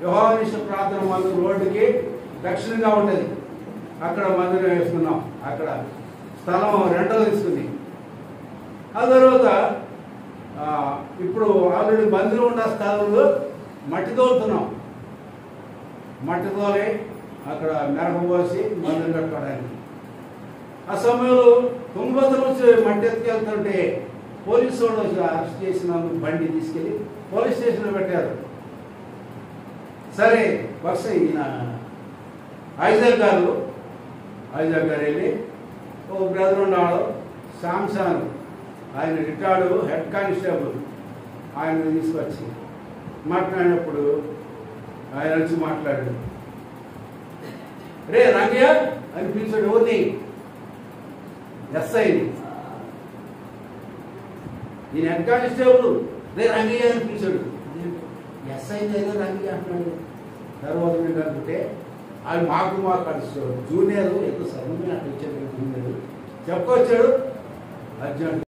యెహోవా ప్రార్థన మందిరం రోడ్డుకి దక్షిణంగా ఉండేది. అక్కడ మందిరం వేసుకున్నాం. అక్కడ స్థలం రెంటో తీసుకుంది. ఆ తర్వాత ఇప్పుడు ఆల్రెడీ మందిరం ఉన్న స్థలంలో మట్టి తోలుతున్నాం. మట్టి తోలి అక్కడ మెరక పోసి మందిరం కట్టుకోవడానికి. ఆ సమయంలో తుంగభద్ర నుంచి మట్టి ఎత్తుకెళ్తుంటే పోలీసు వాళ్ళు వచ్చి అరెస్ట్ చేసిన బండి తీసుకెళ్ళి పోలీస్ స్టేషన్లో పెట్టారు. సరే బస్ ఈయన ఐజాక్ గారు వెళ్ళి ఒక బ్రదర్ ఉన్నాడు శాంసాన్, ఆయన రిటైర్డ్ హెడ్ కానిస్టేబుల్, ఆయన తీసుకొచ్చి మాట్లాడినప్పుడు ఆయన వచ్చి మాట్లాడాడు. రే రంగయ్య అని పిలిచాడు. ఎవరిని? ఎస్ఐని. ఈయన హెడ్ కానిస్టేబుల్ రే రంగయ్య అని పిలిచాడు. ఎస్ఐ ఏదో రంగయ్య అంటున్నాడు. తర్వాత ఏంటంటే అది మాకు జూనియర్ ఎక్కువ సమయం అట్లా ఇచ్చాడు. జూనియర్ చెప్పుకొచ్చాడు అర్జెంట్